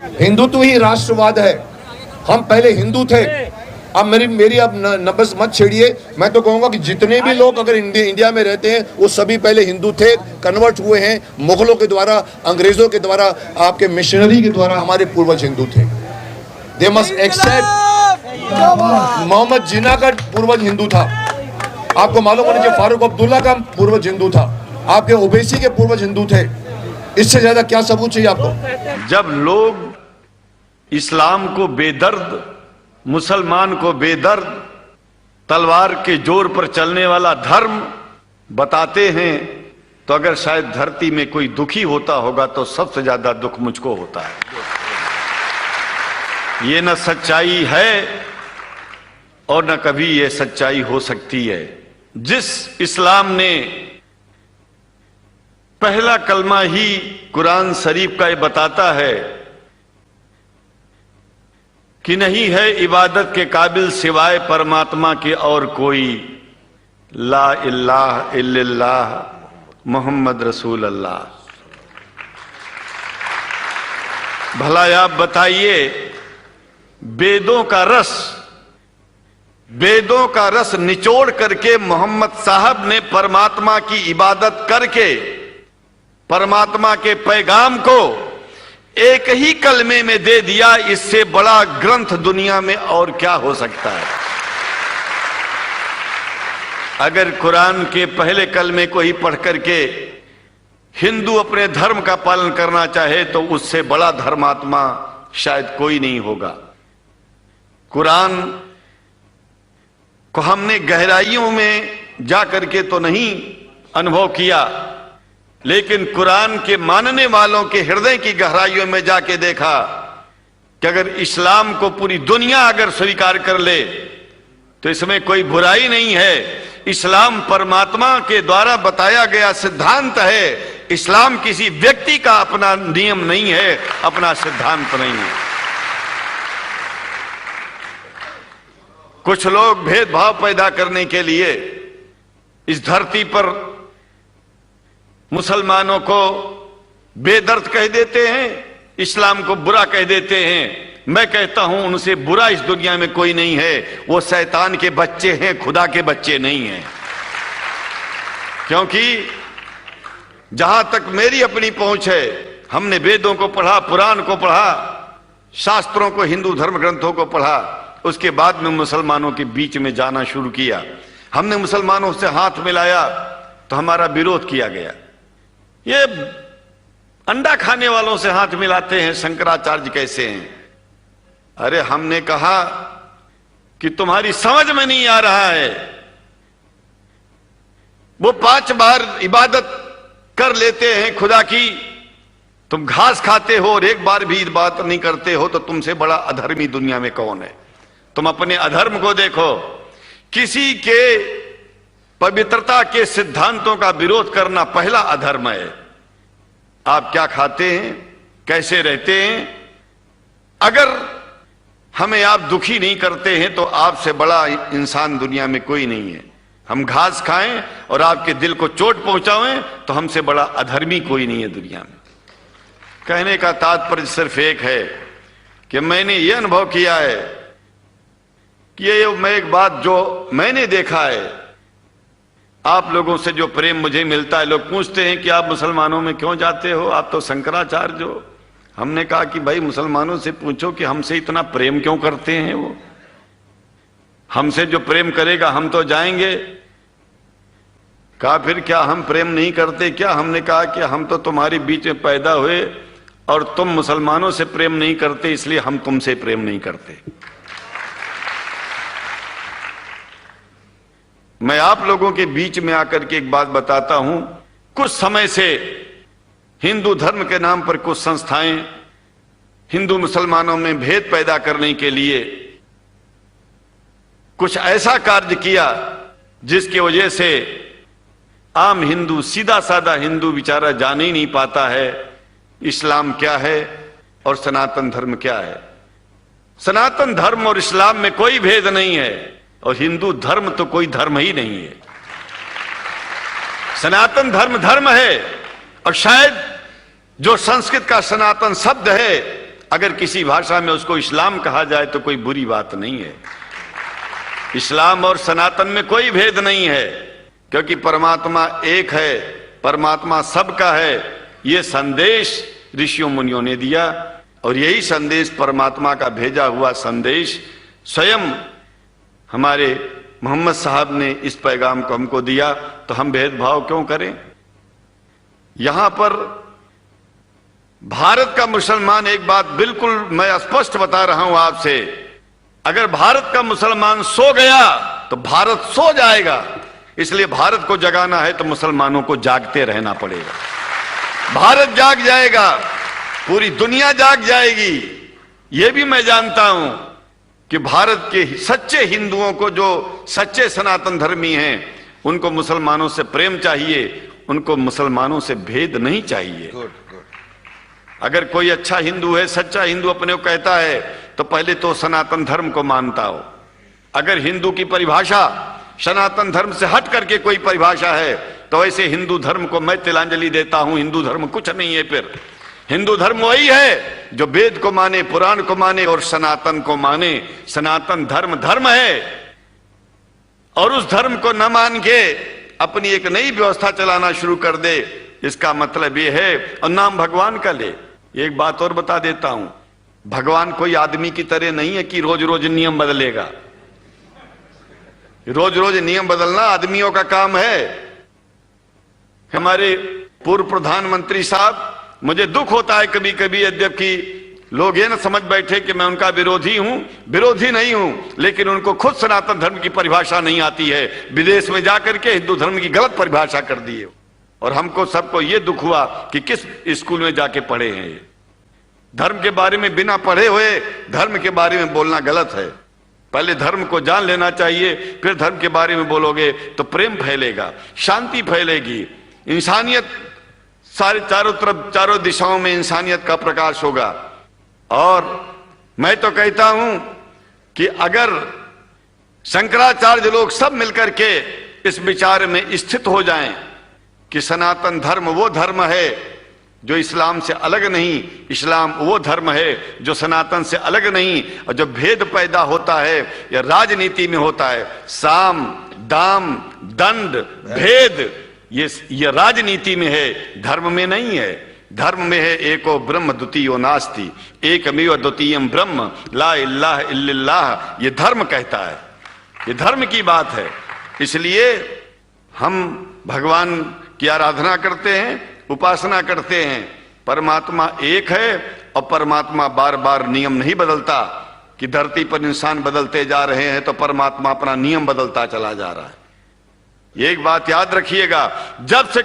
हिंदुत्व ही राष्ट्रवाद है। हम पहले हिंदू थे, अब मेरी अब नब्बस मत छेड़िए। मैं तो कहूंगा कि जितने भी लोग अगर इंडिया में रहते हैं वो सभी पहले हिंदू थे, कन्वर्ट हुए हैं मुगलों के द्वारा, अंग्रेजों के द्वारा, आपके मिशनरी के द्वारा। हमारे पूर्वज हिंदू थे। They must accept. Mohammad Jinnah का पूर्वज हिंदू था, आपको मालूम होना चाहिए। फारूक अब्दुल्ला का पूर्वज हिंदू था, आपके ओवैसी के पूर्वज हिंदू थे। इससे ज्यादा क्या सबूत चाहिए आपको? जब लोग इस्लाम को बेदर्द, मुसलमान को बेदर्द, तलवार के जोर पर चलने वाला धर्म बताते हैं, तो अगर शायद धरती में कोई दुखी होता होगा तो सबसे ज्यादा दुख मुझको होता है। ये न सच्चाई है और न कभी ये सच्चाई हो सकती है। जिस इस्लाम ने पहला कलमा ही कुरान शरीफ का ये बताता है कि नहीं है इबादत के काबिल सिवाय परमात्मा के और कोई, ला इलाहा इल्लल्लाह मोहम्मद रसूल अल्लाह। भला आप बताइए, वेदों का रस निचोड़ करके मोहम्मद साहब ने परमात्मा की इबादत करके परमात्मा के पैगाम को एक ही कलमे में दे दिया। इससे बड़ा ग्रंथ दुनिया में और क्या हो सकता है? अगर कुरान के पहले कलमे को ही पढ़ करके हिंदू अपने धर्म का पालन करना चाहे तो उससे बड़ा धर्मात्मा शायद कोई नहीं होगा। कुरान को हमने गहराइयों में जा करके तो नहीं अनुभव किया, लेकिन कुरान के मानने वालों के हृदय की गहराइयों में जाके देखा कि अगर इस्लाम को पूरी दुनिया अगर स्वीकार कर ले तो इसमें कोई बुराई नहीं है। इस्लाम परमात्मा के द्वारा बताया गया सिद्धांत है। इस्लाम किसी व्यक्ति का अपना नियम नहीं है, अपना सिद्धांत नहीं है। कुछ लोग भेदभाव पैदा करने के लिए इस धरती पर मुसलमानों को बेदर्द कह देते हैं, इस्लाम को बुरा कह देते हैं। मैं कहता हूं उनसे बुरा इस दुनिया में कोई नहीं है। वो शैतान के बच्चे हैं, खुदा के बच्चे नहीं हैं। क्योंकि जहां तक मेरी अपनी पहुंच है, हमने वेदों को पढ़ा, पुराण को पढ़ा, शास्त्रों को, हिंदू धर्म ग्रंथों को पढ़ा। उसके बाद में मुसलमानों के बीच में जाना शुरू किया। हमने मुसलमानों से हाथ मिलाया तो हमारा विरोध किया गया। ये अंडा खाने वालों से हाथ मिलाते हैं, शंकराचार्य कैसे हैं? अरे हमने कहा कि तुम्हारी समझ में नहीं आ रहा है। वो 5 बार इबादत कर लेते हैं खुदा की, तुम घास खाते हो और एक बार भी इबादत नहीं करते हो, तो तुमसे बड़ा अधर्मी दुनिया में कौन है? तुम अपने अधर्म को देखो। किसी के पवित्रता के सिद्धांतों का विरोध करना पहला अधर्म है। आप क्या खाते हैं, कैसे रहते हैं, अगर हमें आप दुखी नहीं करते हैं तो आपसे बड़ा इंसान दुनिया में कोई नहीं है। हम घास खाएं और आपके दिल को चोट पहुंचाएं तो हमसे बड़ा अधर्मी कोई नहीं है दुनिया में। कहने का तात्पर्य सिर्फ एक है कि मैंने ये अनुभव किया है कि ये मैं एक बात जो मैंने देखा है, आप लोगों से जो प्रेम मुझे मिलता है, लोग पूछते हैं कि आप मुसलमानों में क्यों जाते हो, आप तो शंकराचार्य हो। हमने कहा कि भाई मुसलमानों से पूछो कि हमसे इतना प्रेम क्यों करते हैं। वो हमसे जो प्रेम करेगा हम तो जाएंगे। कहा फिर क्या हम प्रेम नहीं करते क्या? हमने कहा कि हम तो तुम्हारे बीच में पैदा हुए और तुम मुसलमानों से प्रेम नहीं करते, इसलिए हम तुमसे प्रेम नहीं करते। मैं आप लोगों के बीच में आकर के एक बात बताता हूं। कुछ समय से हिंदू धर्म के नाम पर कुछ संस्थाएं हिंदू मुसलमानों में भेद पैदा करने के लिए कुछ ऐसा कार्य किया जिसकी वजह से आम हिंदू, सीधा साधा हिंदू बेचारा जान ही नहीं पाता है इस्लाम क्या है और सनातन धर्म क्या है। सनातन धर्म और इस्लाम में कोई भेद नहीं है और हिंदू धर्म तो कोई धर्म ही नहीं है। सनातन धर्म धर्म है और शायद जो संस्कृत का सनातन शब्द है अगर किसी भाषा में उसको इस्लाम कहा जाए तो कोई बुरी बात नहीं है। इस्लाम और सनातन में कोई भेद नहीं है, क्योंकि परमात्मा एक है, परमात्मा सबका है। ये संदेश ऋषियों मुनियों ने दिया और यही संदेश परमात्मा का भेजा हुआ संदेश स्वयं हमारे मोहम्मद साहब ने इस पैगाम को हमको दिया। तो हम भेदभाव क्यों करें? यहां पर भारत का मुसलमान, एक बात बिल्कुल मैं स्पष्ट बता रहा हूं आपसे, अगर भारत का मुसलमान सो गया तो भारत सो जाएगा। इसलिए भारत को जगाना है तो मुसलमानों को जागते रहना पड़ेगा। भारत जाग जाएगा, पूरी दुनिया जाग जाएगी। यह भी मैं जानता हूं कि भारत के सच्चे हिंदुओं को, जो सच्चे सनातन धर्मी हैं, उनको मुसलमानों से प्रेम चाहिए, उनको मुसलमानों से भेद नहीं चाहिए। अगर कोई अच्छा हिंदू है, सच्चा हिंदू अपने को कहता है, तो पहले तो सनातन धर्म को मानता हो। अगर हिंदू की परिभाषा सनातन धर्म से हट करके कोई परिभाषा है, तो ऐसे हिंदू धर्म को मैं तिलांजलि देता हूं। हिंदू धर्म कुछ नहीं है। फिर हिंदू धर्म वही है जो वेद को माने, पुराण को माने और सनातन को माने। सनातन धर्म धर्म है, और उस धर्म को न मान के अपनी एक नई व्यवस्था चलाना शुरू कर दे, इसका मतलब यह है, और नाम भगवान का ले। एक बात और बता देता हूं, भगवान कोई आदमी की तरह नहीं है कि रोज रोज नियम बदलेगा। रोज रोज नियम बदलना आदमियों का काम है। हमारे पूर्व प्रधानमंत्री साहब, मुझे दुख होता है कभी कभी, यद्यपि लोग ये न समझ बैठे कि मैं उनका विरोधी हूं, विरोधी नहीं हूं, लेकिन उनको खुद सनातन धर्म की परिभाषा नहीं आती है। विदेश में जाकर के हिंदू धर्म की गलत परिभाषा कर दी है, और हमको सबको ये दुख हुआ कि किस स्कूल में जाके पढ़े हैं। ये धर्म के बारे में बिना पढ़े हुए धर्म के बारे में बोलना गलत है। पहले धर्म को जान लेना चाहिए, फिर धर्म के बारे में बोलोगे तो प्रेम फैलेगा, शांति फैलेगी, इंसानियत सारे चारों तरफ, चारों दिशाओं में इंसानियत का प्रकाश होगा। और मैं तो कहता हूं कि अगर शंकराचार्य लोग सब मिलकर के इस विचार में स्थित हो जाएं कि सनातन धर्म वो धर्म है जो इस्लाम से अलग नहीं, इस्लाम वो धर्म है जो सनातन से अलग नहीं, और जो भेद पैदा होता है या राजनीति में होता है, साम दाम दंड भेद, ये राजनीति में है, धर्म में नहीं है। धर्म में है एको ब्रह्म द्वितीयो नास्ति, एकमेव द्वितीयम ब्रह्म ला इलाहा इल्लल्लाह। ये धर्म कहता है, ये धर्म की बात है। इसलिए हम भगवान की आराधना करते हैं, उपासना करते हैं। परमात्मा एक है, और परमात्मा बार बार नियम नहीं बदलता कि धरती पर इंसान बदलते जा रहे हैं तो परमात्मा अपना नियम बदलता चला जा रहा है। एक बात याद रखिएगा, जब से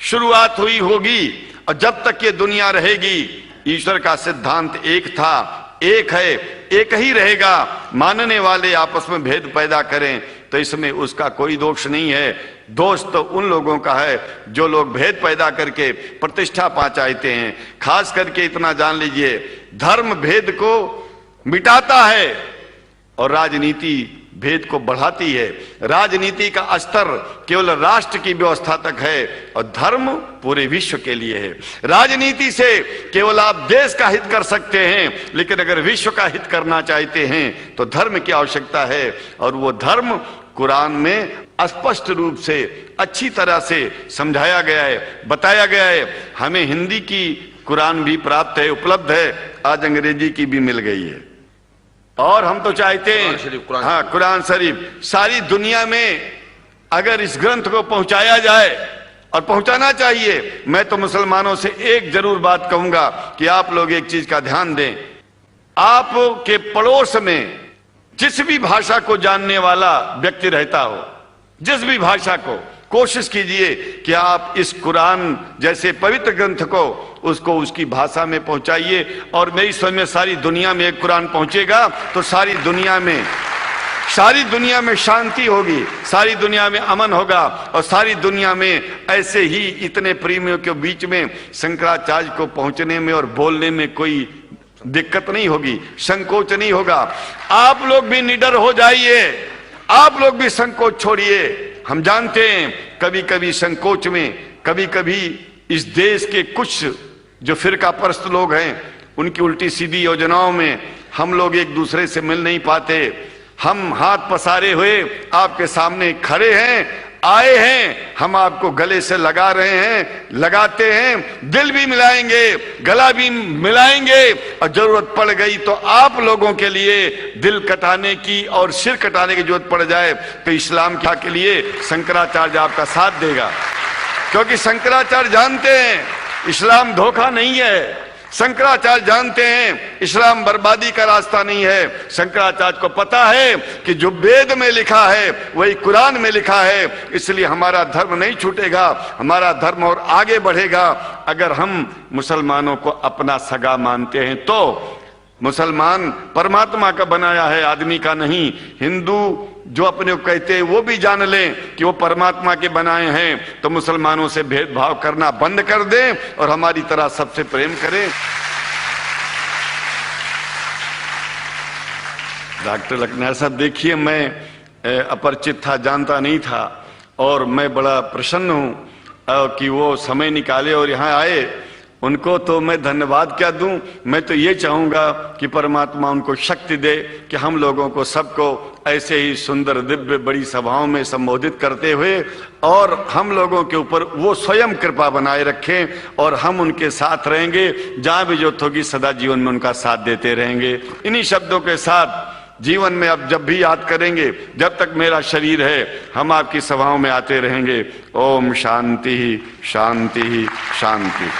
शुरुआत हुई होगी और जब तक ये दुनिया रहेगी, ईश्वर का सिद्धांत एक था, एक है, एक ही रहेगा। मानने वाले आपस में भेद पैदा करें तो इसमें उसका कोई दोष नहीं है। दोष तो उन लोगों का है जो लोग भेद पैदा करके प्रतिष्ठा पा चाहते हैं। खास करके इतना जान लीजिए, धर्म भेद को मिटाता है और राजनीति भेद को बढ़ाती है। राजनीति का स्तर केवल राष्ट्र की व्यवस्था तक है और धर्म पूरे विश्व के लिए है। राजनीति से केवल आप देश का हित कर सकते हैं, लेकिन अगर विश्व का हित करना चाहते हैं तो धर्म की आवश्यकता है। और वो धर्म कुरान में स्पष्ट रूप से अच्छी तरह से समझाया गया है, बताया गया है। हमें हिंदी की कुरान भी प्राप्त है, उपलब्ध है, आज अंग्रेजी की भी मिल गई है। और हम तो चाहते हैं, हाँ, कुरान शरीफ सारी दुनिया में अगर इस ग्रंथ को पहुंचाया जाए, और पहुंचाना चाहिए। मैं तो मुसलमानों से एक जरूर बात कहूंगा कि आप लोग एक चीज का ध्यान दें, आपके पड़ोस में जिस भी भाषा को जानने वाला व्यक्ति रहता हो, जिस भी भाषा को, कोशिश कीजिए कि आप इस कुरान जैसे पवित्र ग्रंथ को उसको उसकी भाषा में पहुंचाइए। और मेरी समझ में सारी दुनिया में एक कुरान पहुंचेगा तो सारी दुनिया में शांति होगी, सारी दुनिया में अमन होगा, और सारी दुनिया में ऐसे ही इतने प्रेमियों के बीच में शंकराचार्य को पहुंचने में और बोलने में कोई दिक्कत नहीं होगी, संकोच नहीं होगा। आप लोग भी निडर हो जाइए, आप लोग भी संकोच छोड़िए। हम जानते हैं कभी कभी संकोच में, कभी कभी इस देश के कुछ जो फिरका परस्त लोग हैं उनकी उल्टी सीधी योजनाओं में हम लोग एक दूसरे से मिल नहीं पाते। हम हाथ पसारे हुए आपके सामने खड़े हैं, आए हैं, हम आपको गले से लगा रहे हैं, लगाते हैं, दिल भी मिलाएंगे, गला भी मिलाएंगे, और जरूरत पड़ गई तो आप लोगों के लिए दिल कटाने की और सिर कटाने की जरूरत पड़ जाए तो इस्लाम के लिए शंकराचार्य आपका साथ देगा। क्योंकि शंकराचार्य जानते हैं इस्लाम धोखा नहीं है, शंकराचार्य जानते हैं इस्लाम बर्बादी का रास्ता नहीं है। शंकराचार्य को पता है कि जो वेद में लिखा है वही कुरान में लिखा है, इसलिए हमारा धर्म नहीं छूटेगा, हमारा धर्म और आगे बढ़ेगा। अगर हम मुसलमानों को अपना सगा मानते हैं तो मुसलमान परमात्मा का बनाया है, आदमी का नहीं। हिंदू जो अपने को कहते हैं वो भी जान लें कि वो परमात्मा के बनाए हैं, तो मुसलमानों से भेदभाव करना बंद कर दें और हमारी तरह सबसे प्रेम करें। डॉक्टर लखनार साहब, देखिए मैं अपरिचित था, जानता नहीं था, और मैं बड़ा प्रसन्न हूं कि वो समय निकाले और यहाँ आए। उनको तो मैं धन्यवाद क्या दूं, मैं तो ये चाहूंगा कि परमात्मा उनको शक्ति दे कि हम लोगों को सबको ऐसे ही सुंदर दिव्य बड़ी सभाओं में संबोधित करते हुए और हम लोगों के ऊपर वो स्वयं कृपा बनाए रखें और हम उनके साथ रहेंगे, जहां भी जरूरत होगी सदा जीवन में उनका साथ देते रहेंगे। इन्हीं शब्दों के साथ जीवन में अब जब भी याद करेंगे, जब तक मेरा शरीर है, हम आपकी सभाओं में आते रहेंगे। ओम शांति शांति शांति।